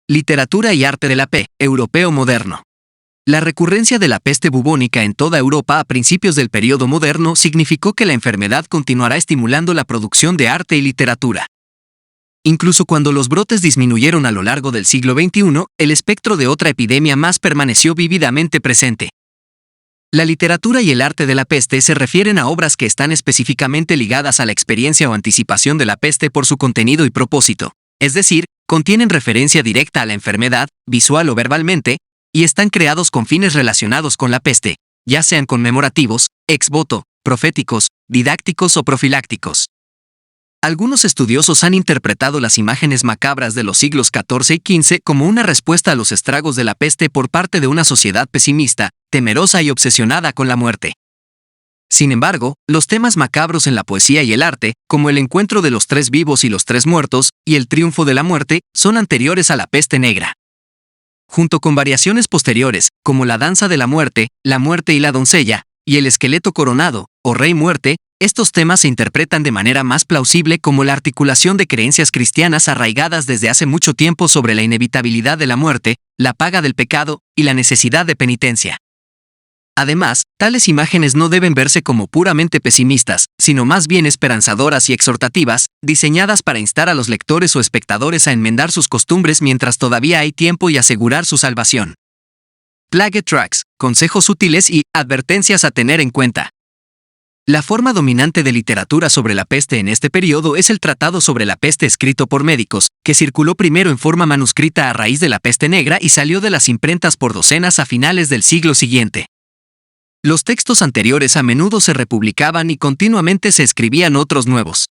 Literatura y arte de la P. Europeo moderno. La recurrencia de la peste bubónica en toda Europa a principios del período moderno significó que la enfermedad continuará estimulando la producción de arte y literatura. Incluso cuando los brotes disminuyeron a lo largo del siglo XXI, el espectro de otra epidemia más permaneció vívidamente presente. La literatura y el arte de la peste se refieren a obras que están específicamente ligadas a la experiencia o anticipación de la peste por su contenido y propósito, es decir, contienen referencia directa a la enfermedad, visual o verbalmente, y están creados con fines relacionados con la peste, ya sean conmemorativos, ex voto, proféticos, didácticos o profilácticos. Algunos estudiosos han interpretado las imágenes macabras de los siglos XIV y XV como una respuesta a los estragos de la peste por parte de una sociedad pesimista, temerosa y obsesionada con la muerte. Sin embargo, los temas macabros en la poesía y el arte, como el encuentro de los tres vivos y los tres muertos, y el triunfo de la muerte, son anteriores a la peste negra. Junto con variaciones posteriores, como la danza de la muerte y la doncella, y el esqueleto coronado, o rey muerte, estos temas se interpretan de manera más plausible como la articulación de creencias cristianas arraigadas desde hace mucho tiempo sobre la inevitabilidad de la muerte, la paga del pecado, y la necesidad de penitencia. Además, tales imágenes no deben verse como puramente pesimistas, sino más bien esperanzadoras y exhortativas, diseñadas para instar a los lectores o espectadores a enmendar sus costumbres mientras todavía hay tiempo y asegurar su salvación. Plague Tracts, consejos útiles y advertencias a tener en cuenta. La forma dominante de literatura sobre la peste en este periodo es el Tratado sobre la Peste escrito por médicos, que circuló primero en forma manuscrita a raíz de la peste negra y salió de las imprentas por docenas a finales del siglo siguiente. Los textos anteriores a menudo se republicaban y continuamente se escribían otros nuevos.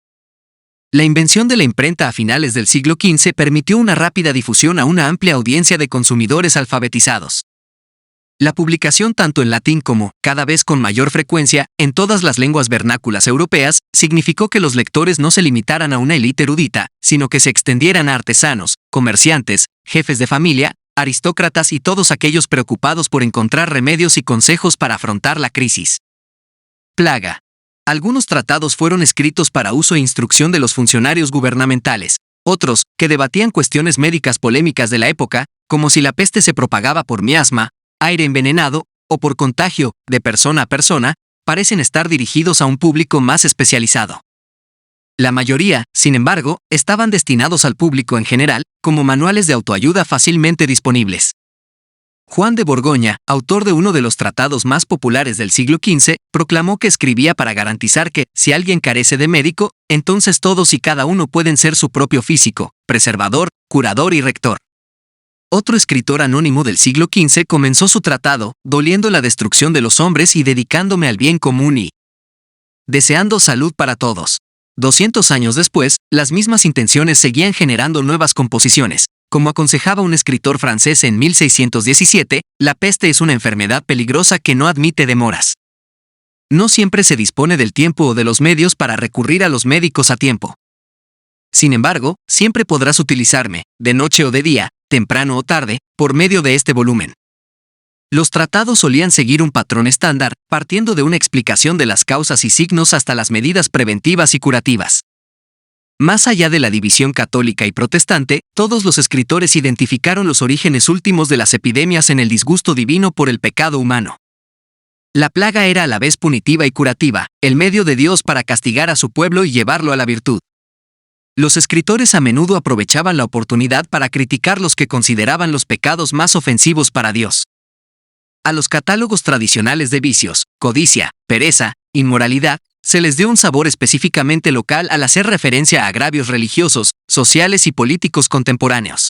La invención de la imprenta a finales del siglo XV permitió una rápida difusión a una amplia audiencia de consumidores alfabetizados. La publicación tanto en latín como, cada vez con mayor frecuencia, en todas las lenguas vernáculas europeas, significó que los lectores no se limitaran a una élite erudita, sino que se extendieran a artesanos, comerciantes, jefes de familia, aristócratas y todos aquellos preocupados por encontrar remedios y consejos para afrontar la crisis. Plaga. Algunos tratados fueron escritos para uso e instrucción de los funcionarios gubernamentales, otros, que debatían cuestiones médicas polémicas de la época, como si la peste se propagaba por miasma, aire envenenado, o por contagio, de persona a persona, parecen estar dirigidos a un público más especializado. La mayoría, sin embargo, estaban destinados al público en general, como manuales de autoayuda fácilmente disponibles. Juan de Borgoña, autor de uno de los tratados más populares del siglo XV, proclamó que escribía para garantizar que, si alguien carece de médico, entonces todos y cada uno pueden ser su propio físico, preservador, curador y rector. Otro escritor anónimo del siglo XV comenzó su tratado, doliendo la destrucción de los hombres y dedicándome al bien común y deseando salud para todos. 200 años después, las mismas intenciones seguían generando nuevas composiciones. Como aconsejaba un escritor francés en 1617, la peste es una enfermedad peligrosa que no admite demoras. No siempre se dispone del tiempo o de los medios para recurrir a los médicos a tiempo. Sin embargo, siempre podrás utilizarme, de noche o de día, temprano o tarde, por medio de este volumen. Los tratados solían seguir un patrón estándar, partiendo de una explicación de las causas y signos hasta las medidas preventivas y curativas. Más allá de la división católica y protestante, todos los escritores identificaron los orígenes últimos de las epidemias en el disgusto divino por el pecado humano. La plaga era a la vez punitiva y curativa, el medio de Dios para castigar a su pueblo y llevarlo a la virtud. Los escritores a menudo aprovechaban la oportunidad para criticar los que consideraban los pecados más ofensivos para Dios. A los catálogos tradicionales de vicios, codicia, pereza, inmoralidad, se les dio un sabor específicamente local al hacer referencia a agravios religiosos, sociales y políticos contemporáneos.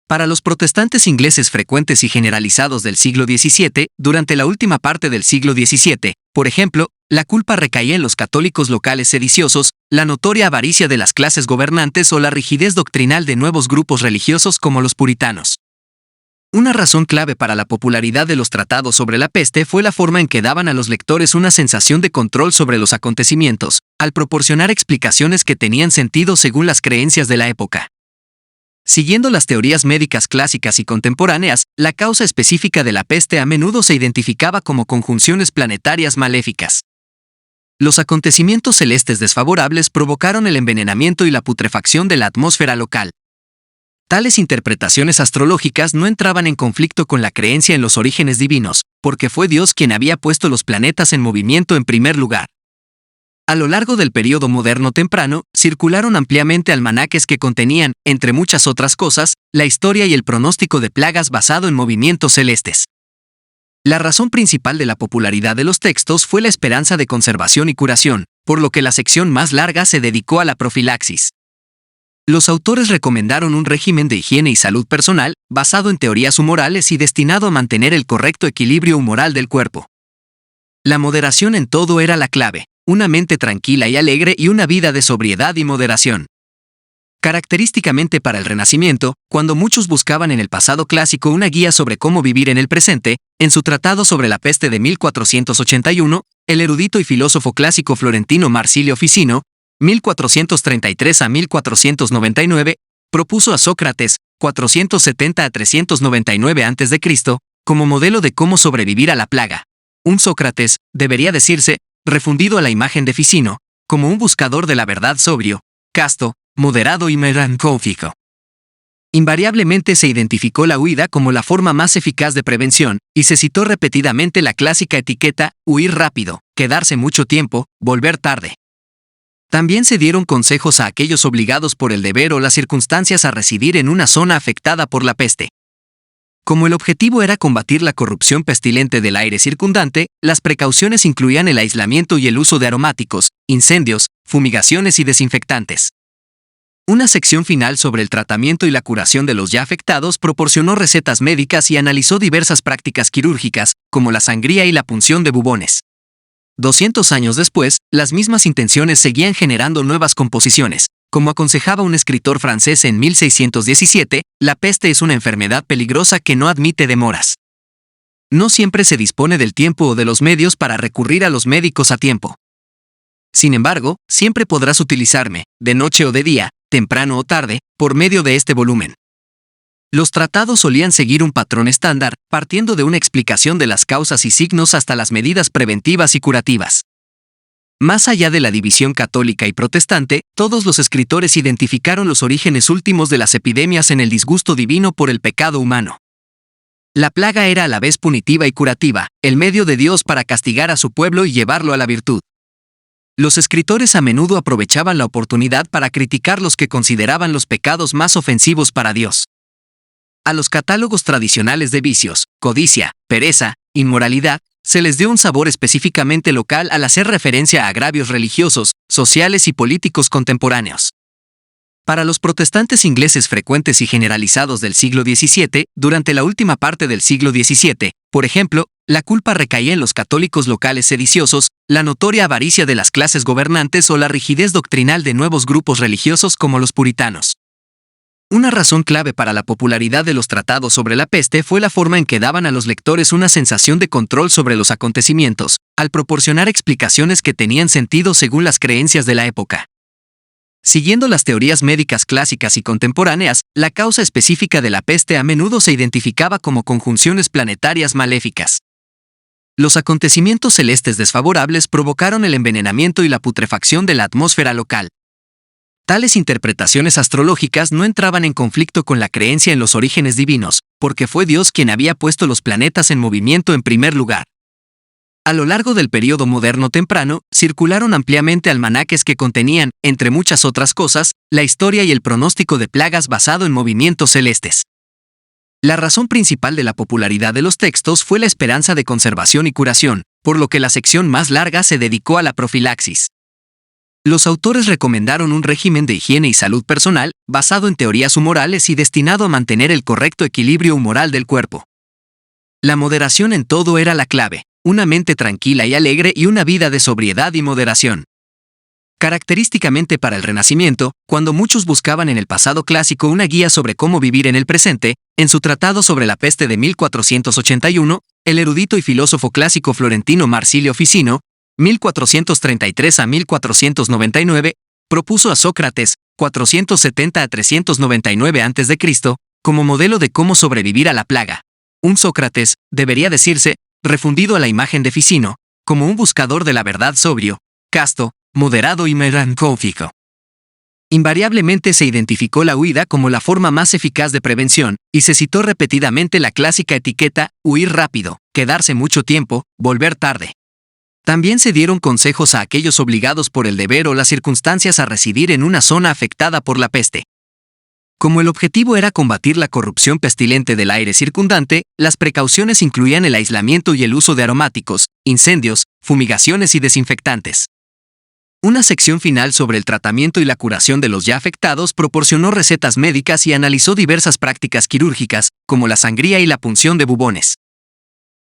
Para los protestantes ingleses frecuentes y generalizados del siglo XVII, durante la última parte del siglo XVII, por ejemplo, la culpa recaía en los católicos locales sediciosos, la notoria avaricia de las clases gobernantes o la rigidez doctrinal de nuevos grupos religiosos como los puritanos. Una razón clave para la popularidad de los tratados sobre la peste fue la forma en que daban a los lectores una sensación de control sobre los acontecimientos, al proporcionar explicaciones que tenían sentido según las creencias de la época. Siguiendo las teorías médicas clásicas y contemporáneas, la causa específica de la peste a menudo se identificaba como conjunciones planetarias maléficas. Los acontecimientos celestes desfavorables provocaron el envenenamiento y la putrefacción de la atmósfera local. Tales interpretaciones astrológicas no entraban en conflicto con la creencia en los orígenes divinos, porque fue Dios quien había puesto los planetas en movimiento en primer lugar. A lo largo del período moderno temprano, circularon ampliamente almanaques que contenían, entre muchas otras cosas, la historia y el pronóstico de plagas basado en movimientos celestes. La razón principal de la popularidad de los textos fue la esperanza de conservación y curación, por lo que la sección más larga se dedicó a la profilaxis. Los autores recomendaron un régimen de higiene y salud personal, basado en teorías humorales y destinado a mantener el correcto equilibrio humoral del cuerpo. La moderación en todo era la clave, una mente tranquila y alegre y una vida de sobriedad y moderación. Característicamente para el Renacimiento, cuando muchos buscaban en el pasado clásico una guía sobre cómo vivir en el presente, en su tratado sobre la peste de 1481, el erudito y filósofo clásico florentino Marsilio Ficino, 1433 a 1499, propuso a Sócrates, 470 a 399 a.C., como modelo de cómo sobrevivir a la plaga. Un Sócrates, debería decirse, refundido a la imagen de Ficino, como un buscador de la verdad sobrio, casto, moderado y melancólico. Invariablemente se identificó la huida como la forma más eficaz de prevención, y se citó repetidamente la clásica etiqueta, huir rápido, quedarse mucho tiempo, volver tarde. También se dieron consejos a aquellos obligados por el deber o las circunstancias a residir en una zona afectada por la peste. Como el objetivo era combatir la corrupción pestilente del aire circundante, las precauciones incluían el aislamiento y el uso de aromáticos, incendios, fumigaciones y desinfectantes. Una sección final sobre el tratamiento y la curación de los ya afectados proporcionó recetas médicas y analizó diversas prácticas quirúrgicas, como la sangría y la punción de bubones. 200 años después, las mismas intenciones seguían generando nuevas composiciones. Como aconsejaba un escritor francés en 1617, la peste es una enfermedad peligrosa que no admite demoras. No siempre se dispone del tiempo o de los medios para recurrir a los médicos a tiempo. Sin embargo, siempre podrás utilizarme, de noche o de día, temprano o tarde, por medio de este volumen. Los tratados solían seguir un patrón estándar, partiendo de una explicación de las causas y signos hasta las medidas preventivas y curativas. Más allá de la división católica y protestante, todos los escritores identificaron los orígenes últimos de las epidemias en el disgusto divino por el pecado humano. La plaga era a la vez punitiva y curativa, el medio de Dios para castigar a su pueblo y llevarlo a la virtud. Los escritores a menudo aprovechaban la oportunidad para criticar los que consideraban los pecados más ofensivos para Dios. A los catálogos tradicionales de vicios, codicia, pereza, inmoralidad, se les dio un sabor específicamente local al hacer referencia a agravios religiosos, sociales y políticos contemporáneos. Para los protestantes ingleses frecuentes y generalizados del siglo XVII, durante la última parte del siglo XVII, por ejemplo, la culpa recaía en los católicos locales sediciosos, la notoria avaricia de las clases gobernantes o la rigidez doctrinal de nuevos grupos religiosos como los puritanos. Una razón clave para la popularidad de los tratados sobre la peste fue la forma en que daban a los lectores una sensación de control sobre los acontecimientos, al proporcionar explicaciones que tenían sentido según las creencias de la época. Siguiendo las teorías médicas clásicas y contemporáneas, la causa específica de la peste a menudo se identificaba como conjunciones planetarias maléficas. Los acontecimientos celestes desfavorables provocaron el envenenamiento y la putrefacción de la atmósfera local. Tales interpretaciones astrológicas no entraban en conflicto con la creencia en los orígenes divinos, porque fue Dios quien había puesto los planetas en movimiento en primer lugar. A lo largo del período moderno temprano, circularon ampliamente almanaques que contenían, entre muchas otras cosas, la historia y el pronóstico de plagas basado en movimientos celestes. La razón principal de la popularidad de los textos fue la esperanza de conservación y curación, por lo que la sección más larga se dedicó a la profilaxis. Los autores recomendaron un régimen de higiene y salud personal, basado en teorías humorales y destinado a mantener el correcto equilibrio humoral del cuerpo. La moderación en todo era la clave, una mente tranquila y alegre y una vida de sobriedad y moderación. Característicamente para el Renacimiento, cuando muchos buscaban en el pasado clásico una guía sobre cómo vivir en el presente, en su tratado sobre la peste de 1481, el erudito y filósofo clásico florentino Marsilio Ficino, 1433 a 1499, propuso a Sócrates, 470 a 399 a.C., como modelo de cómo sobrevivir a la plaga. Un Sócrates, debería decirse, refundido a la imagen de Ficino, como un buscador de la verdad sobrio, casto, moderado y melancólico. Invariablemente se identificó la huida como la forma más eficaz de prevención, y se citó repetidamente la clásica etiqueta, huir rápido, quedarse mucho tiempo, volver tarde. También se dieron consejos a aquellos obligados por el deber o las circunstancias a residir en una zona afectada por la peste. Como el objetivo era combatir la corrupción pestilente del aire circundante, las precauciones incluían el aislamiento y el uso de aromáticos, incendios, fumigaciones y desinfectantes. Una sección final sobre el tratamiento y la curación de los ya afectados proporcionó recetas médicas y analizó diversas prácticas quirúrgicas, como la sangría y la punción de bubones.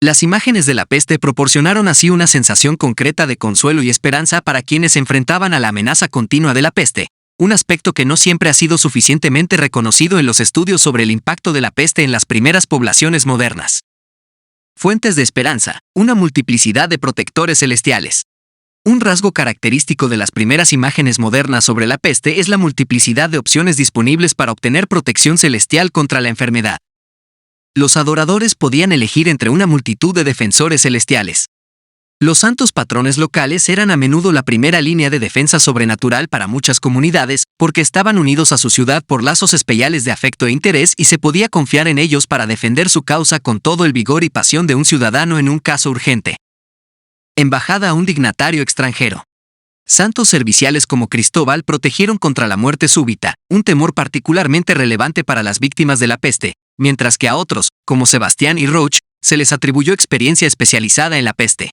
Las imágenes de la peste proporcionaron así una sensación concreta de consuelo y esperanza para quienes se enfrentaban a la amenaza continua de la peste, un aspecto que no siempre ha sido suficientemente reconocido en los estudios sobre el impacto de la peste en las primeras poblaciones modernas. Fuentes de esperanza, una multiplicidad de protectores celestiales. Un rasgo característico de las primeras imágenes modernas sobre la peste es la multiplicidad de opciones disponibles para obtener protección celestial contra la enfermedad. Los adoradores podían elegir entre una multitud de defensores celestiales. Los santos patrones locales eran a menudo la primera línea de defensa sobrenatural para muchas comunidades, porque estaban unidos a su ciudad por lazos especiales de afecto e interés y se podía confiar en ellos para defender su causa con todo el vigor y pasión de un ciudadano en un caso urgente. Embajada a un dignatario extranjero. Santos serviciales como Cristóbal protegieron contra la muerte súbita, un temor particularmente relevante para las víctimas de la peste, mientras que a otros, como Sebastián y Roche, se les atribuyó experiencia especializada en la peste.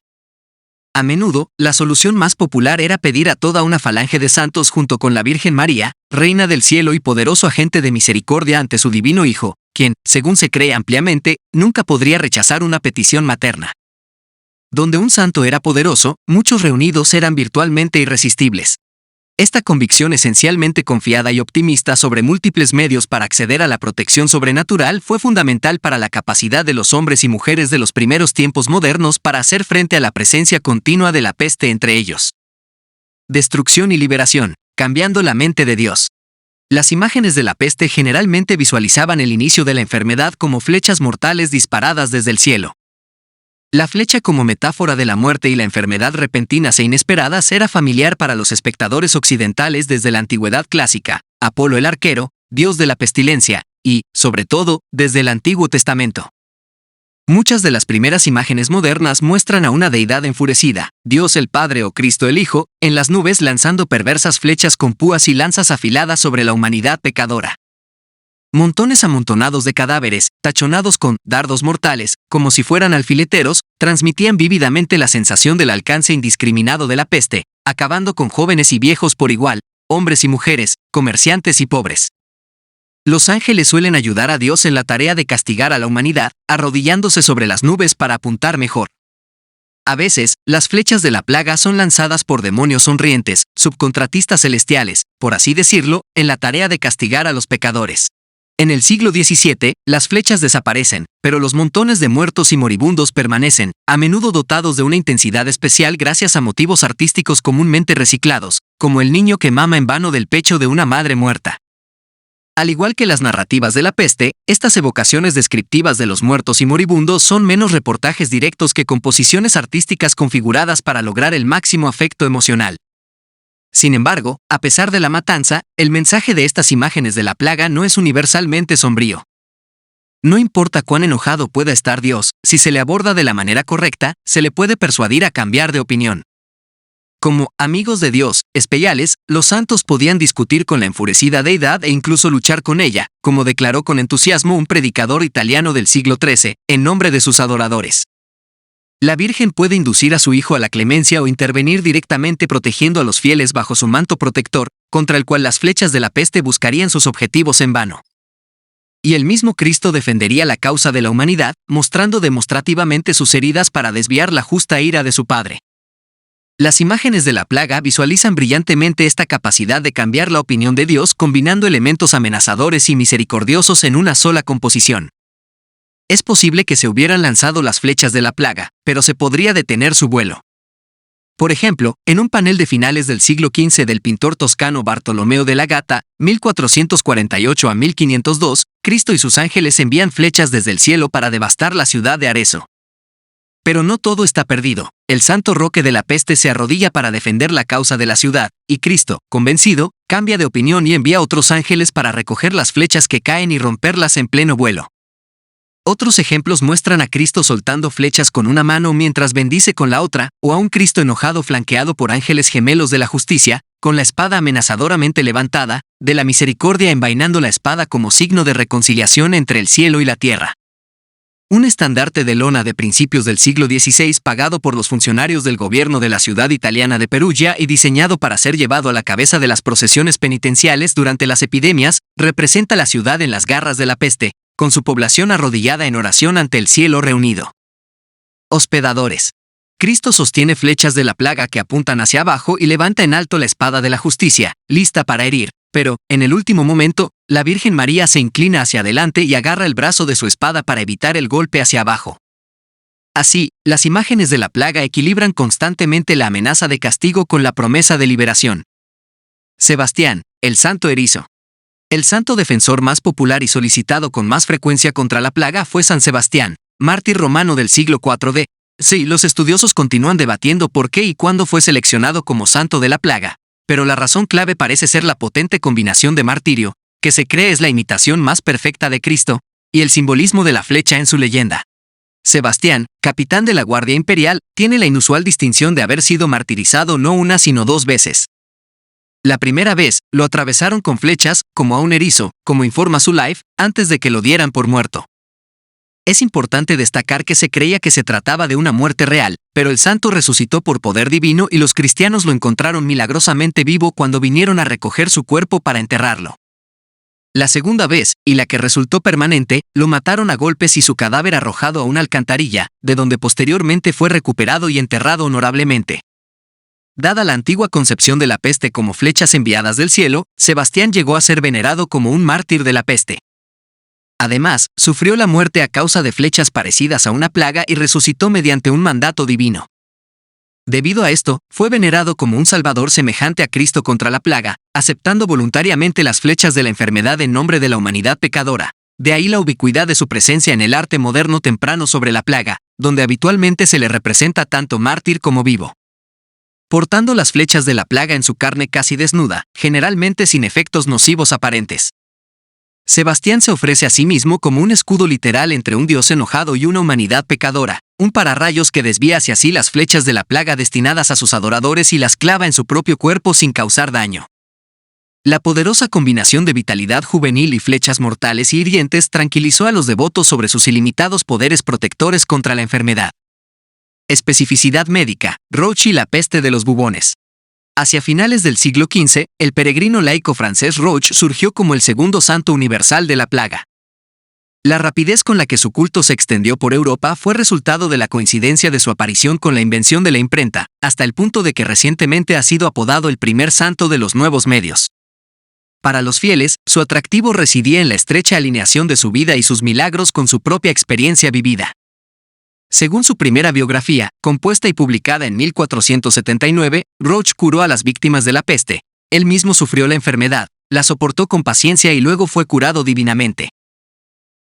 A menudo, la solución más popular era pedir a toda una falange de santos junto con la Virgen María, Reina del Cielo y poderoso agente de misericordia ante su divino Hijo, quien, según se cree ampliamente, nunca podría rechazar una petición materna. Donde un santo era poderoso, muchos reunidos eran virtualmente irresistibles. Esta convicción esencialmente confiada y optimista sobre múltiples medios para acceder a la protección sobrenatural fue fundamental para la capacidad de los hombres y mujeres de los primeros tiempos modernos para hacer frente a la presencia continua de la peste entre ellos. Destrucción y liberación, cambiando la mente de Dios. Las imágenes de la peste generalmente visualizaban el inicio de la enfermedad como flechas mortales disparadas desde el cielo. La flecha como metáfora de la muerte y la enfermedad repentinas e inesperadas era familiar para los espectadores occidentales desde la antigüedad clásica, Apolo el arquero, dios de la pestilencia, y, sobre todo, desde el Antiguo Testamento. Muchas de las primeras imágenes modernas muestran a una deidad enfurecida, Dios el Padre o Cristo el Hijo, en las nubes lanzando perversas flechas con púas y lanzas afiladas sobre la humanidad pecadora. Montones amontonados de cadáveres, tachonados con dardos mortales, como si fueran alfileteros, transmitían vívidamente la sensación del alcance indiscriminado de la peste, acabando con jóvenes y viejos por igual, hombres y mujeres, comerciantes y pobres. Los ángeles suelen ayudar a Dios en la tarea de castigar a la humanidad, arrodillándose sobre las nubes para apuntar mejor. A veces, las flechas de la plaga son lanzadas por demonios sonrientes, subcontratistas celestiales, por así decirlo, en la tarea de castigar a los pecadores. En el siglo XVII, las flechas desaparecen, pero los montones de muertos y moribundos permanecen, a menudo dotados de una intensidad especial gracias a motivos artísticos comúnmente reciclados, como el niño que mama en vano del pecho de una madre muerta. Al igual que las narrativas de la peste, estas evocaciones descriptivas de los muertos y moribundos son menos reportajes directos que composiciones artísticas configuradas para lograr el máximo afecto emocional. Sin embargo, a pesar de la matanza, el mensaje de estas imágenes de la plaga no es universalmente sombrío. No importa cuán enojado pueda estar Dios, si se le aborda de la manera correcta, se le puede persuadir a cambiar de opinión. Como amigos de Dios, especiales, los santos podían discutir con la enfurecida deidad e incluso luchar con ella, como declaró con entusiasmo un predicador italiano del siglo XIII, en nombre de sus adoradores. La Virgen puede inducir a su Hijo a la clemencia o intervenir directamente protegiendo a los fieles bajo su manto protector, contra el cual las flechas de la peste buscarían sus objetivos en vano. Y el mismo Cristo defendería la causa de la humanidad, mostrando demostrativamente sus heridas para desviar la justa ira de su Padre. Las imágenes de la plaga visualizan brillantemente esta capacidad de cambiar la opinión de Dios combinando elementos amenazadores y misericordiosos en una sola composición. Es posible que se hubieran lanzado las flechas de la plaga, pero se podría detener su vuelo. Por ejemplo, en un panel de finales del siglo XV del pintor toscano Bartolomeo de la Gata, 1448 a 1502, Cristo y sus ángeles envían flechas desde el cielo para devastar la ciudad de Arezzo. Pero no todo está perdido. El Santo Roque de la Peste se arrodilla para defender la causa de la ciudad, y Cristo, convencido, cambia de opinión y envía otros ángeles para recoger las flechas que caen y romperlas en pleno vuelo. Otros ejemplos muestran a Cristo soltando flechas con una mano mientras bendice con la otra, o a un Cristo enojado flanqueado por ángeles gemelos de la justicia, con la espada amenazadoramente levantada, de la misericordia envainando la espada como signo de reconciliación entre el cielo y la tierra. Un estandarte de lona de principios del siglo XVI pagado por los funcionarios del gobierno de la ciudad italiana de Perugia y diseñado para ser llevado a la cabeza de las procesiones penitenciales durante las epidemias, representa la ciudad en las garras de la peste, con su población arrodillada en oración ante el cielo reunido. Hospedadores. Cristo sostiene flechas de la plaga que apuntan hacia abajo y levanta en alto la espada de la justicia, lista para herir, pero, en el último momento, la Virgen María se inclina hacia adelante y agarra el brazo de su espada para evitar el golpe hacia abajo. Así, las imágenes de la plaga equilibran constantemente la amenaza de castigo con la promesa de liberación. Sebastián, el santo erizo. El santo defensor más popular y solicitado con más frecuencia contra la plaga fue San Sebastián, mártir romano del siglo IV d. Sí, los estudiosos continúan debatiendo por qué y cuándo fue seleccionado como santo de la plaga, pero la razón clave parece ser la potente combinación de martirio, que se cree es la imitación más perfecta de Cristo, y el simbolismo de la flecha en su leyenda. Sebastián, capitán de la Guardia Imperial, tiene la inusual distinción de haber sido martirizado no una sino 2 veces. La primera vez, lo atravesaron con flechas, como a un erizo, como informa su Life, antes de que lo dieran por muerto. Es importante destacar que se creía que se trataba de una muerte real, pero el santo resucitó por poder divino y los cristianos lo encontraron milagrosamente vivo cuando vinieron a recoger su cuerpo para enterrarlo. La segunda vez, y la que resultó permanente, lo mataron a golpes y su cadáver arrojado a una alcantarilla, de donde posteriormente fue recuperado y enterrado honorablemente. Dada la antigua concepción de la peste como flechas enviadas del cielo, Sebastián llegó a ser venerado como un mártir de la peste. Además, sufrió la muerte a causa de flechas parecidas a una plaga y resucitó mediante un mandato divino. Debido a esto, fue venerado como un salvador semejante a Cristo contra la plaga, aceptando voluntariamente las flechas de la enfermedad en nombre de la humanidad pecadora. De ahí la ubicuidad de su presencia en el arte moderno temprano sobre la plaga, donde habitualmente se le representa tanto mártir como vivo. Portando las flechas de la plaga en su carne casi desnuda, generalmente sin efectos nocivos aparentes. Sebastián se ofrece a sí mismo como un escudo literal entre un dios enojado y una humanidad pecadora, un pararrayos que desvía hacia sí las flechas de la plaga destinadas a sus adoradores y las clava en su propio cuerpo sin causar daño. La poderosa combinación de vitalidad juvenil y flechas mortales y hirientes tranquilizó a los devotos sobre sus ilimitados poderes protectores contra la enfermedad. Especificidad médica, Roche y la peste de los bubones. Hacia finales del siglo XV, el peregrino laico francés Roche surgió como el segundo santo universal de la plaga. La rapidez con la que su culto se extendió por Europa fue resultado de la coincidencia de su aparición con la invención de la imprenta, hasta el punto de que recientemente ha sido apodado el primer santo de los nuevos medios. Para los fieles, su atractivo residía en la estrecha alineación de su vida y sus milagros con su propia experiencia vivida. Según su primera biografía, compuesta y publicada en 1479, Roche curó a las víctimas de la peste. Él mismo sufrió la enfermedad, la soportó con paciencia y luego fue curado divinamente.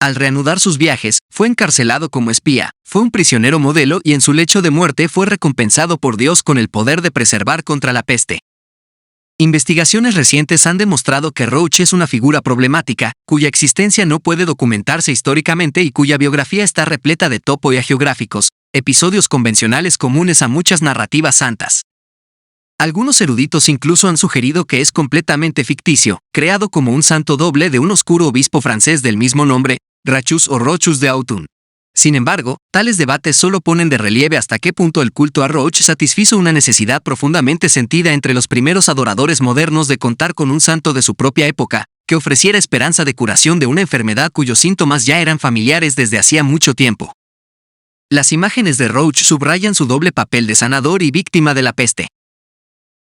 Al reanudar sus viajes, fue encarcelado como espía, fue un prisionero modelo y en su lecho de muerte fue recompensado por Dios con el poder de preservar contra la peste. Investigaciones recientes han demostrado que Roche es una figura problemática, cuya existencia no puede documentarse históricamente y cuya biografía está repleta de topo y agiográficos, episodios convencionales comunes a muchas narrativas santas. Algunos eruditos incluso han sugerido que es completamente ficticio, creado como un santo doble de un oscuro obispo francés del mismo nombre, Rachus o Rochus de Autun. Sin embargo, tales debates solo ponen de relieve hasta qué punto el culto a Roche satisfizo una necesidad profundamente sentida entre los primeros adoradores modernos de contar con un santo de su propia época, que ofreciera esperanza de curación de una enfermedad cuyos síntomas ya eran familiares desde hacía mucho tiempo. Las imágenes de Roche subrayan su doble papel de sanador y víctima de la peste.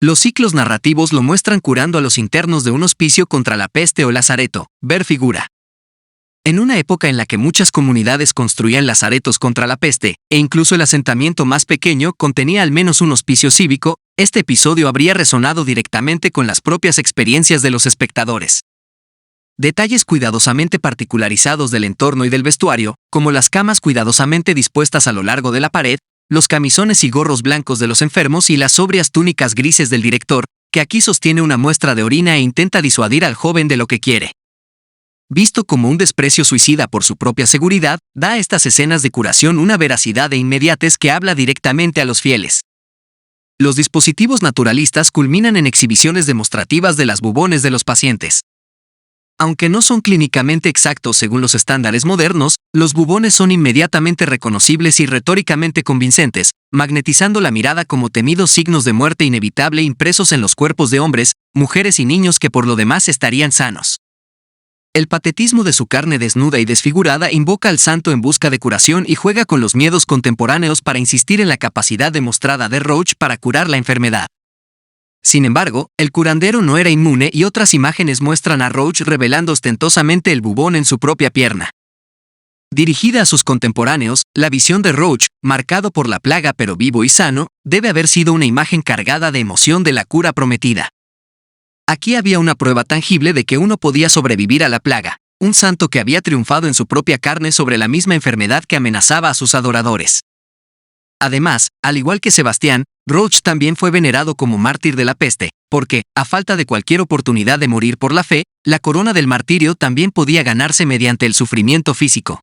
Los ciclos narrativos lo muestran curando a los internos de un hospicio contra la peste o lazareto, ver figura. En una época en la que muchas comunidades construían lazaretos contra la peste, e incluso el asentamiento más pequeño contenía al menos un hospicio cívico, este episodio habría resonado directamente con las propias experiencias de los espectadores. Detalles cuidadosamente particularizados del entorno y del vestuario, como las camas cuidadosamente dispuestas a lo largo de la pared, los camisones y gorros blancos de los enfermos y las sobrias túnicas grises del director, que aquí sostiene una muestra de orina e intenta disuadir al joven de lo que quiere. Visto como un desprecio suicida por su propia seguridad, da a estas escenas de curación una veracidad e inmediatez que habla directamente a los fieles. Los dispositivos naturalistas culminan en exhibiciones demostrativas de las bubones de los pacientes. Aunque no son clínicamente exactos según los estándares modernos, los bubones son inmediatamente reconocibles y retóricamente convincentes, magnetizando la mirada como temidos signos de muerte inevitable impresos en los cuerpos de hombres, mujeres y niños que por lo demás estarían sanos. El patetismo de su carne desnuda y desfigurada invoca al santo en busca de curación y juega con los miedos contemporáneos para insistir en la capacidad demostrada de Roach para curar la enfermedad. Sin embargo, el curandero no era inmune y otras imágenes muestran a Roach revelando ostentosamente el bubón en su propia pierna. Dirigida a sus contemporáneos, la visión de Roach, marcado por la plaga pero vivo y sano, debe haber sido una imagen cargada de emoción de la cura prometida. Aquí había una prueba tangible de que uno podía sobrevivir a la plaga, un santo que había triunfado en su propia carne sobre la misma enfermedad que amenazaba a sus adoradores. Además, al igual que Sebastián, Roach también fue venerado como mártir de la peste, porque, a falta de cualquier oportunidad de morir por la fe, la corona del martirio también podía ganarse mediante el sufrimiento físico.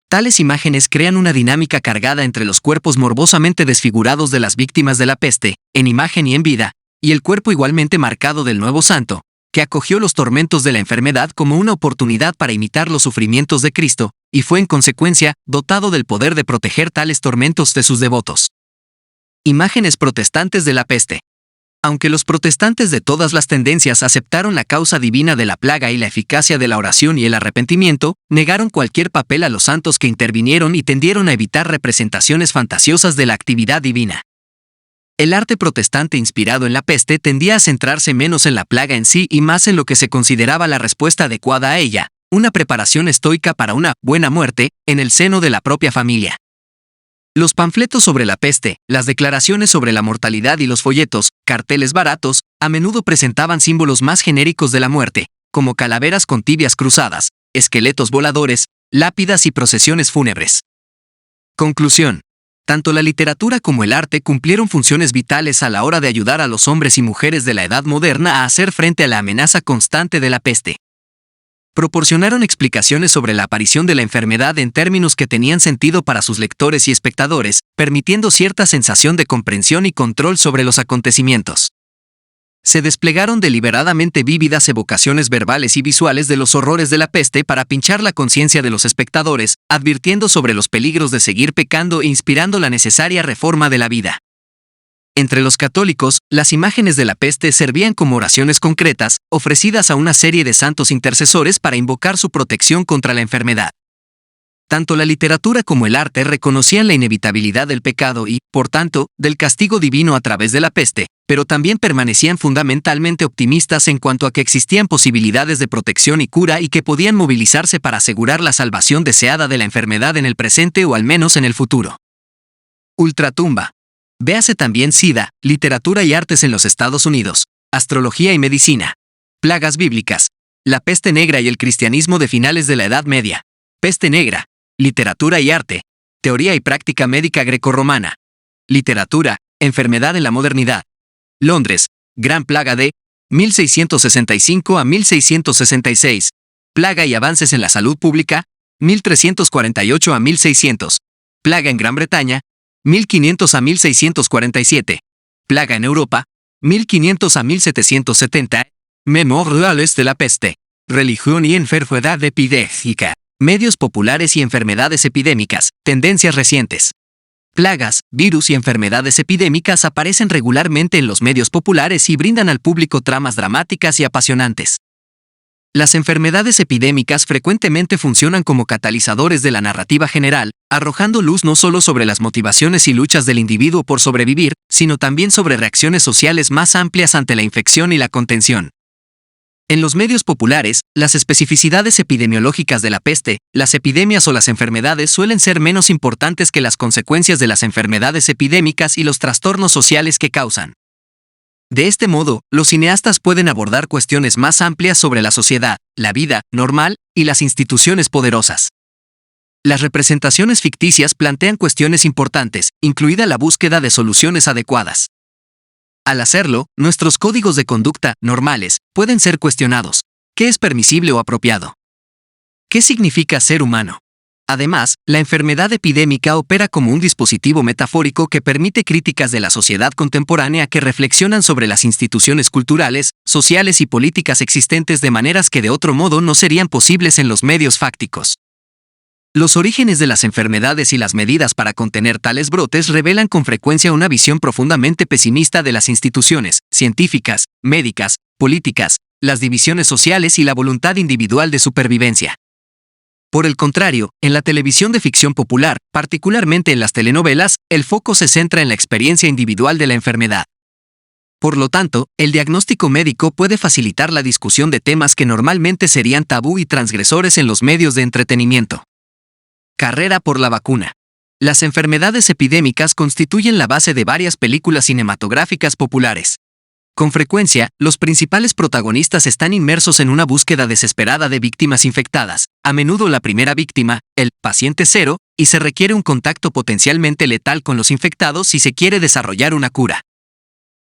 Tales imágenes crean una dinámica cargada entre los cuerpos morbosamente desfigurados de las víctimas de la peste, en imagen y en vida, y el cuerpo igualmente marcado del nuevo santo, que acogió los tormentos de la enfermedad como una oportunidad para imitar los sufrimientos de Cristo, y fue en consecuencia dotado del poder de proteger tales tormentos de sus devotos. Imágenes protestantes de la peste. Aunque los protestantes de todas las tendencias aceptaron la causa divina de la plaga y la eficacia de la oración y el arrepentimiento, negaron cualquier papel a los santos que intervinieron y tendieron a evitar representaciones fantasiosas de la actividad divina. El arte protestante inspirado en la peste tendía a centrarse menos en la plaga en sí y más en lo que se consideraba la respuesta adecuada a ella, una preparación estoica para una buena muerte en el seno de la propia familia. Los panfletos sobre la peste, las declaraciones sobre la mortalidad y los folletos, carteles baratos, a menudo presentaban símbolos más genéricos de la muerte, como calaveras con tibias cruzadas, esqueletos voladores, lápidas y procesiones fúnebres. Conclusión. Tanto la literatura como el arte cumplieron funciones vitales a la hora de ayudar a los hombres y mujeres de la Edad Moderna a hacer frente a la amenaza constante de la peste. Proporcionaron explicaciones sobre la aparición de la enfermedad en términos que tenían sentido para sus lectores y espectadores, permitiendo cierta sensación de comprensión y control sobre los acontecimientos. Se desplegaron deliberadamente vívidas evocaciones verbales y visuales de los horrores de la peste para pinchar la conciencia de los espectadores, advirtiendo sobre los peligros de seguir pecando e inspirando la necesaria reforma de la vida. Entre los católicos, las imágenes de la peste servían como oraciones concretas, ofrecidas a una serie de santos intercesores para invocar su protección contra la enfermedad. Tanto la literatura como el arte reconocían la inevitabilidad del pecado y, por tanto, del castigo divino a través de la peste, pero también permanecían fundamentalmente optimistas en cuanto a que existían posibilidades de protección y cura y que podían movilizarse para asegurar la salvación deseada de la enfermedad en el presente o al menos en el futuro. Ultratumba. Véase también SIDA, literatura y artes en los Estados Unidos, astrología y medicina, plagas bíblicas, la peste negra y el cristianismo de finales de la Edad Media, peste negra, literatura y arte, teoría y práctica médica grecorromana, literatura, enfermedad en la modernidad, Londres, Gran Plaga de 1665 a 1666, plaga y avances en la salud pública, 1348 a 1600, plaga en Gran Bretaña, 1500 a 1647, plaga en Europa, 1500 a 1770, memoriales de la peste, religión y enfermedad epidémica, medios populares y enfermedades epidémicas, tendencias recientes. Plagas, virus y enfermedades epidémicas aparecen regularmente en los medios populares y brindan al público tramas dramáticas y apasionantes. Las enfermedades epidémicas frecuentemente funcionan como catalizadores de la narrativa general, arrojando luz no solo sobre las motivaciones y luchas del individuo por sobrevivir, sino también sobre reacciones sociales más amplias ante la infección y la contención. En los medios populares, las especificidades epidemiológicas de la peste, las epidemias o las enfermedades suelen ser menos importantes que las consecuencias de las enfermedades epidémicas y los trastornos sociales que causan. De este modo, los cineastas pueden abordar cuestiones más amplias sobre la sociedad, la vida normal y las instituciones poderosas. Las representaciones ficticias plantean cuestiones importantes, incluida la búsqueda de soluciones adecuadas. Al hacerlo, nuestros códigos de conducta normales pueden ser cuestionados. ¿Qué es permisible o apropiado? ¿Qué significa ser humano? Además, la enfermedad epidémica opera como un dispositivo metafórico que permite críticas de la sociedad contemporánea que reflexionan sobre las instituciones culturales, sociales y políticas existentes de maneras que de otro modo no serían posibles en los medios fácticos. Los orígenes de las enfermedades y las medidas para contener tales brotes revelan con frecuencia una visión profundamente pesimista de las instituciones científicas, médicas, políticas, las divisiones sociales y la voluntad individual de supervivencia. Por el contrario, en la televisión de ficción popular, particularmente en las telenovelas, el foco se centra en la experiencia individual de la enfermedad. Por lo tanto, el diagnóstico médico puede facilitar la discusión de temas que normalmente serían tabú y transgresores en los medios de entretenimiento. Carrera por la vacuna. Las enfermedades epidémicas constituyen la base de varias películas cinematográficas populares. Con frecuencia, los principales protagonistas están inmersos en una búsqueda desesperada de víctimas infectadas, a menudo la primera víctima, el paciente cero, y se requiere un contacto potencialmente letal con los infectados si se quiere desarrollar una cura.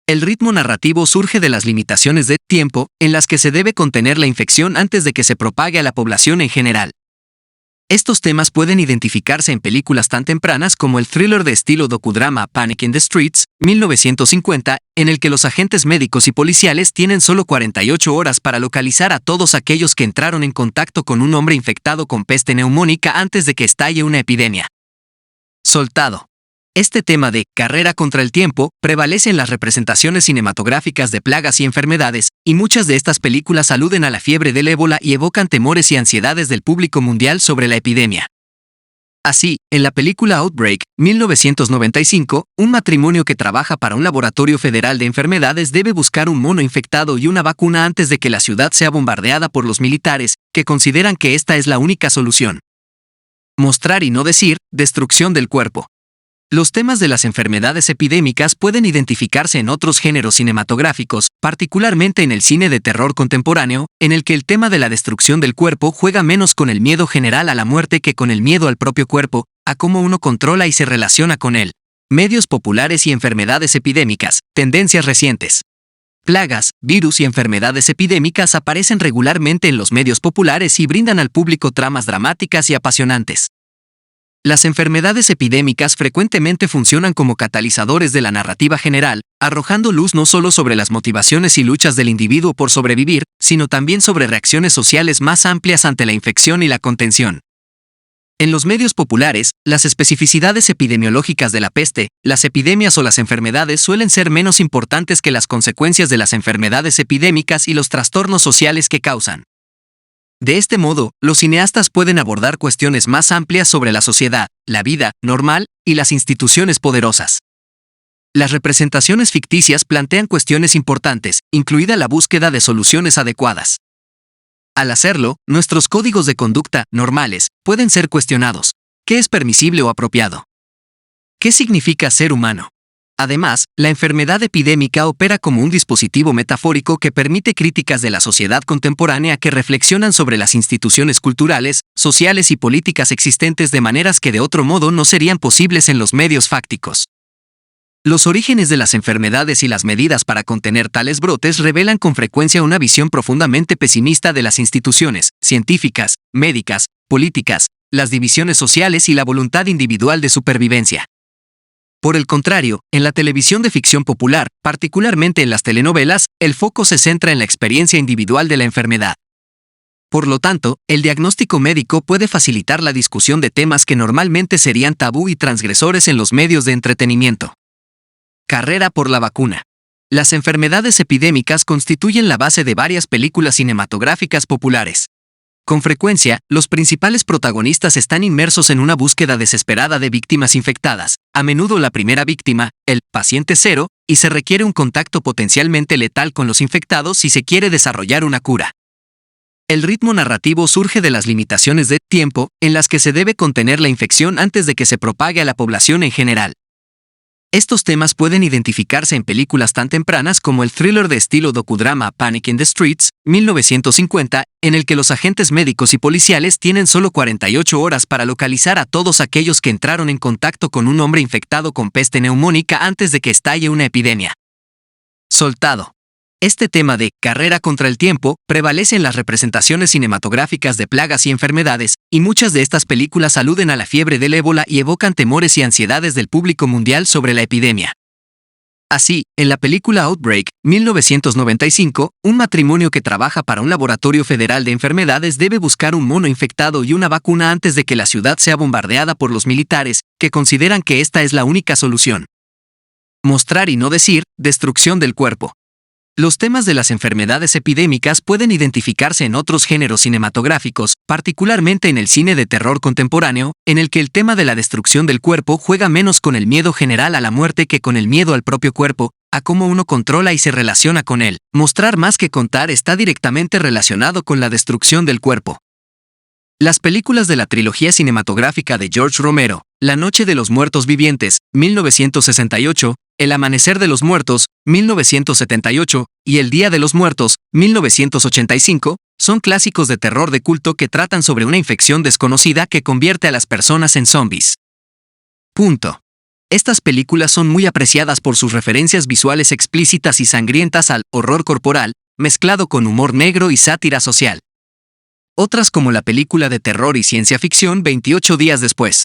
El ritmo narrativo surge de las limitaciones de tiempo en las que se debe contener la infección antes de que se propague a la población en general. Estos temas pueden identificarse en películas tan tempranas como el thriller de estilo docudrama Panic in the Streets, 1950, en el que los agentes médicos y policiales tienen solo 48 horas para localizar a todos aquellos que entraron en contacto con un hombre infectado con peste neumónica antes de que estalle una epidemia. Soldado. Este tema de carrera contra el tiempo prevalece en las representaciones cinematográficas de plagas y enfermedades, y muchas de estas películas aluden a la fiebre del ébola y evocan temores y ansiedades del público mundial sobre la epidemia. Así, en la película Outbreak, 1995, un matrimonio que trabaja para un laboratorio federal de enfermedades debe buscar un mono infectado y una vacuna antes de que la ciudad sea bombardeada por los militares, que consideran que esta es la única solución. Mostrar y no decir, destrucción del cuerpo. Los temas de las enfermedades epidémicas pueden identificarse en otros géneros cinematográficos, particularmente en el cine de terror contemporáneo, en el que el tema de la destrucción del cuerpo juega menos con el miedo general a la muerte que con el miedo al propio cuerpo, a cómo uno controla y se relaciona con él. Medios populares y enfermedades epidémicas, tendencias recientes. Plagas, virus y enfermedades epidémicas aparecen regularmente en los medios populares y brindan al público tramas dramáticas y apasionantes. Las enfermedades epidémicas frecuentemente funcionan como catalizadores de la narrativa general, arrojando luz no solo sobre las motivaciones y luchas del individuo por sobrevivir, sino también sobre reacciones sociales más amplias ante la infección y la contención. En los medios populares, las especificidades epidemiológicas de la peste, las epidemias o las enfermedades suelen ser menos importantes que las consecuencias de las enfermedades epidémicas y los trastornos sociales que causan. De este modo, los cineastas pueden abordar cuestiones más amplias sobre la sociedad, la vida normal y las instituciones poderosas. Las representaciones ficticias plantean cuestiones importantes, incluida la búsqueda de soluciones adecuadas. Al hacerlo, nuestros códigos de conducta normales pueden ser cuestionados. ¿Qué es permisible o apropiado? ¿Qué significa ser humano? Además, la enfermedad epidémica opera como un dispositivo metafórico que permite críticas de la sociedad contemporánea que reflexionan sobre las instituciones culturales, sociales y políticas existentes de maneras que de otro modo no serían posibles en los medios fácticos. Los orígenes de las enfermedades y las medidas para contener tales brotes revelan con frecuencia una visión profundamente pesimista de las instituciones científicas, médicas, políticas, las divisiones sociales y la voluntad individual de supervivencia. Por el contrario, en la televisión de ficción popular, particularmente en las telenovelas, el foco se centra en la experiencia individual de la enfermedad. Por lo tanto, el diagnóstico médico puede facilitar la discusión de temas que normalmente serían tabú y transgresores en los medios de entretenimiento. Carrera por la vacuna. Las enfermedades epidémicas constituyen la base de varias películas cinematográficas populares. Con frecuencia, los principales protagonistas están inmersos en una búsqueda desesperada de víctimas infectadas, a menudo la primera víctima, el paciente cero, y se requiere un contacto potencialmente letal con los infectados si se quiere desarrollar una cura. El ritmo narrativo surge de las limitaciones de tiempo en las que se debe contener la infección antes de que se propague a la población en general. Estos temas pueden identificarse en películas tan tempranas como el thriller de estilo docudrama Panic in the Streets, 1950, en el que los agentes médicos y policiales tienen solo 48 horas para localizar a todos aquellos que entraron en contacto con un hombre infectado con peste neumónica antes de que estalle una epidemia. Soltado. Este tema de carrera contra el tiempo prevalece en las representaciones cinematográficas de plagas y enfermedades, y muchas de estas películas aluden a la fiebre del ébola y evocan temores y ansiedades del público mundial sobre la epidemia. Así, en la película Outbreak, 1995, un matrimonio que trabaja para un laboratorio federal de enfermedades debe buscar un mono infectado y una vacuna antes de que la ciudad sea bombardeada por los militares, que consideran que esta es la única solución. Mostrar y no decir, destrucción del cuerpo. Los temas de las enfermedades epidémicas pueden identificarse en otros géneros cinematográficos, particularmente en el cine de terror contemporáneo, en el que el tema de la destrucción del cuerpo juega menos con el miedo general a la muerte que con el miedo al propio cuerpo, a cómo uno controla y se relaciona con él. Mostrar más que contar está directamente relacionado con la destrucción del cuerpo. Las películas de la trilogía cinematográfica de George Romero, La Noche de los Muertos Vivientes, 1968, El Amanecer de los Muertos, 1978, y El Día de los Muertos, 1985, son clásicos de terror de culto que tratan sobre una infección desconocida que convierte a las personas en zombies. Punto. Estas películas son muy apreciadas por sus referencias visuales explícitas y sangrientas al horror corporal, mezclado con humor negro y sátira social. Otras como la película de terror y ciencia ficción 28 días después.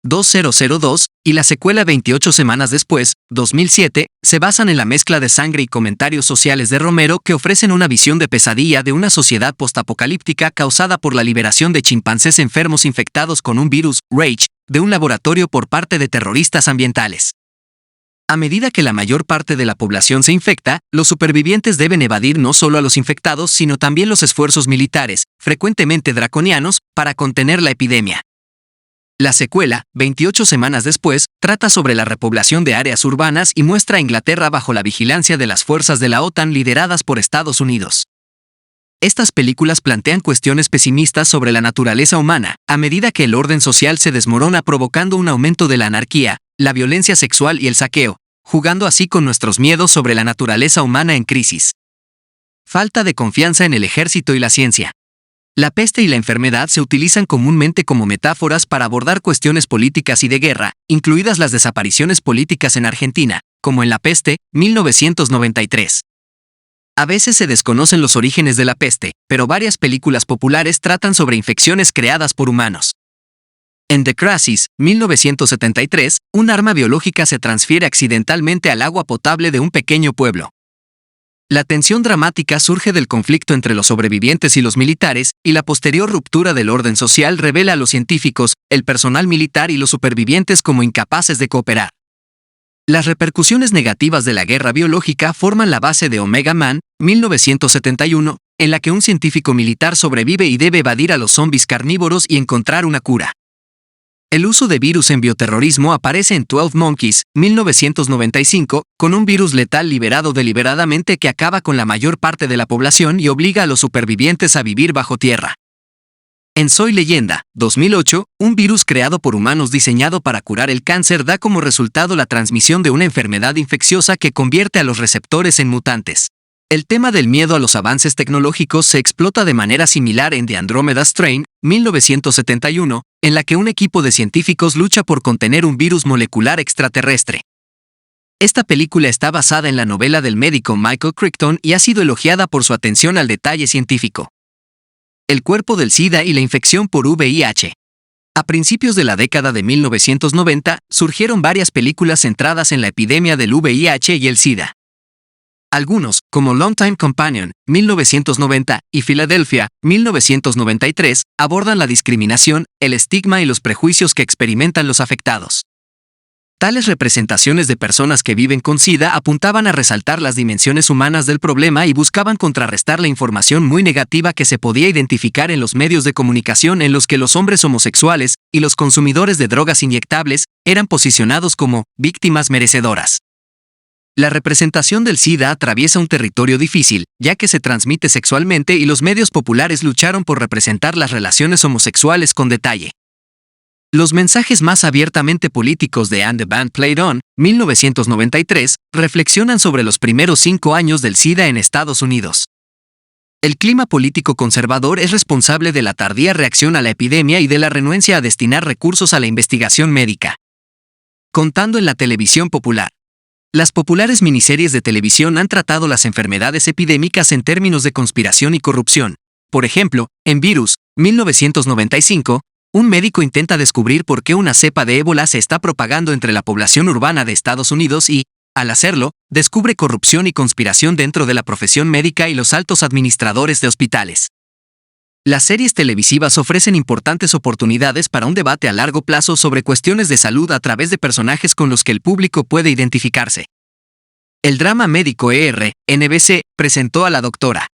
2002, y la secuela 28 semanas después, 2007, se basan en la mezcla de sangre y comentarios sociales de Romero que ofrecen una visión de pesadilla de una sociedad postapocalíptica causada por la liberación de chimpancés enfermos infectados con un virus, Rage, de un laboratorio por parte de terroristas ambientales. A medida que la mayor parte de la población se infecta, los supervivientes deben evadir no solo a los infectados, sino también los esfuerzos militares, frecuentemente draconianos, para contener la epidemia. La secuela, 28 semanas después, trata sobre la repoblación de áreas urbanas y muestra a Inglaterra bajo la vigilancia de las fuerzas de la OTAN lideradas por Estados Unidos. Estas películas plantean cuestiones pesimistas sobre la naturaleza humana, a medida que el orden social se desmorona provocando un aumento de la anarquía, la violencia sexual y el saqueo, jugando así con nuestros miedos sobre la naturaleza humana en crisis. Falta de confianza en el ejército y la ciencia. La peste y la enfermedad se utilizan comúnmente como metáforas para abordar cuestiones políticas y de guerra, incluidas las desapariciones políticas en Argentina, como en La Peste, 1993. A veces se desconocen los orígenes de la peste, pero varias películas populares tratan sobre infecciones creadas por humanos. En The Crisis, 1973, un arma biológica se transfiere accidentalmente al agua potable de un pequeño pueblo. La tensión dramática surge del conflicto entre los sobrevivientes y los militares, y la posterior ruptura del orden social revela a los científicos, el personal militar y los supervivientes como incapaces de cooperar. Las repercusiones negativas de la guerra biológica forman la base de Omega Man, 1971, en la que un científico militar sobrevive y debe evadir a los zombies carnívoros y encontrar una cura. El uso de virus en bioterrorismo aparece en 12 Monkeys, 1995, con un virus letal liberado deliberadamente que acaba con la mayor parte de la población y obliga a los supervivientes a vivir bajo tierra. En Soy Leyenda, 2008, un virus creado por humanos diseñado para curar el cáncer da como resultado la transmisión de una enfermedad infecciosa que convierte a los receptores en mutantes. El tema del miedo a los avances tecnológicos se explota de manera similar en The Andromeda Strain, 1971, en la que un equipo de científicos lucha por contener un virus molecular extraterrestre. Esta película está basada en la novela del médico Michael Crichton y ha sido elogiada por su atención al detalle científico. El cuerpo del SIDA y la infección por VIH. A principios de la década de 1990, surgieron varias películas centradas en la epidemia del VIH y el SIDA. Algunos, como Longtime Companion, 1990, y Philadelphia, 1993, abordan la discriminación, el estigma y los prejuicios que experimentan los afectados. Tales representaciones de personas que viven con SIDA apuntaban a resaltar las dimensiones humanas del problema y buscaban contrarrestar la información muy negativa que se podía identificar en los medios de comunicación en los que los hombres homosexuales y los consumidores de drogas inyectables eran posicionados como víctimas merecedoras. La representación del SIDA atraviesa un territorio difícil, ya que se transmite sexualmente y los medios populares lucharon por representar las relaciones homosexuales con detalle. Los mensajes más abiertamente políticos de And the Band Played On, 1993, reflexionan sobre los primeros 5 años del SIDA en Estados Unidos. El clima político conservador es responsable de la tardía reacción a la epidemia y de la renuencia a destinar recursos a la investigación médica. Contando en la televisión popular. Las populares miniseries de televisión han tratado las enfermedades epidémicas en términos de conspiración y corrupción. Por ejemplo, en Virus, 1995, un médico intenta descubrir por qué una cepa de ébola se está propagando entre la población urbana de Estados Unidos y, al hacerlo, descubre corrupción y conspiración dentro de la profesión médica y los altos administradores de hospitales. Las series televisivas ofrecen importantes oportunidades para un debate a largo plazo sobre cuestiones de salud a través de personajes con los que el público puede identificarse. El drama médico NBC presentó a la doctora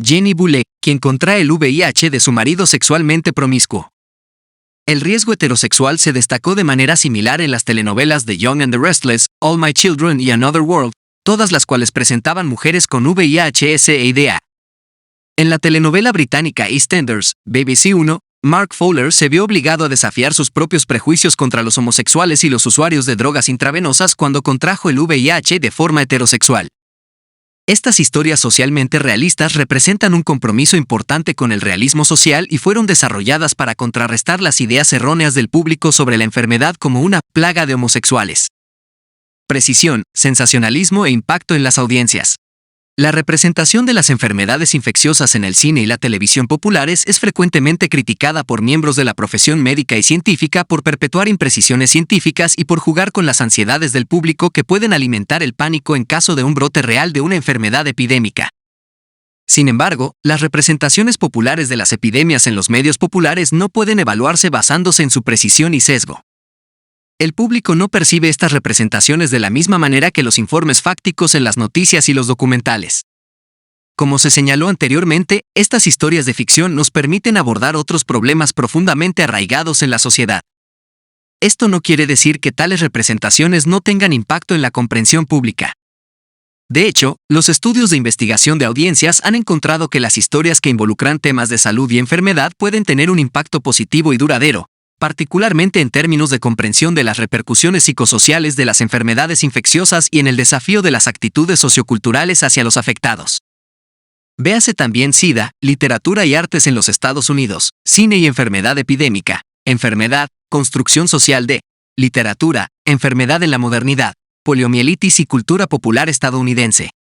Jenny Bulle, quien contrae el VIH de su marido sexualmente promiscuo. El riesgo heterosexual se destacó de manera similar en las telenovelas The Young and the Restless, All My Children y Another World, todas las cuales presentaban mujeres con VIH/SIDA. En la telenovela británica EastEnders, BBC 1, Mark Fowler se vio obligado a desafiar sus propios prejuicios contra los homosexuales y los usuarios de drogas intravenosas cuando contrajo el VIH de forma heterosexual. Estas historias socialmente realistas representan un compromiso importante con el realismo social y fueron desarrolladas para contrarrestar las ideas erróneas del público sobre la enfermedad como una plaga de homosexuales. Precisión, sensacionalismo e impacto en las audiencias. La representación de las enfermedades infecciosas en el cine y la televisión populares es frecuentemente criticada por miembros de la profesión médica y científica por perpetuar imprecisiones científicas y por jugar con las ansiedades del público que pueden alimentar el pánico en caso de un brote real de una enfermedad epidémica. Sin embargo, las representaciones populares de las epidemias en los medios populares no pueden evaluarse basándose en su precisión y sesgo. El público no percibe estas representaciones de la misma manera que los informes fácticos en las noticias y los documentales. Como se señaló anteriormente, estas historias de ficción nos permiten abordar otros problemas profundamente arraigados en la sociedad. Esto no quiere decir que tales representaciones no tengan impacto en la comprensión pública. De hecho, los estudios de investigación de audiencias han encontrado que las historias que involucran temas de salud y enfermedad pueden tener un impacto positivo y duradero, particularmente en términos de comprensión de las repercusiones psicosociales de las enfermedades infecciosas y en el desafío de las actitudes socioculturales hacia los afectados. Véase también SIDA, literatura y artes en los Estados Unidos, cine y enfermedad epidémica, enfermedad, construcción social de, literatura, enfermedad en la modernidad, poliomielitis y cultura popular estadounidense.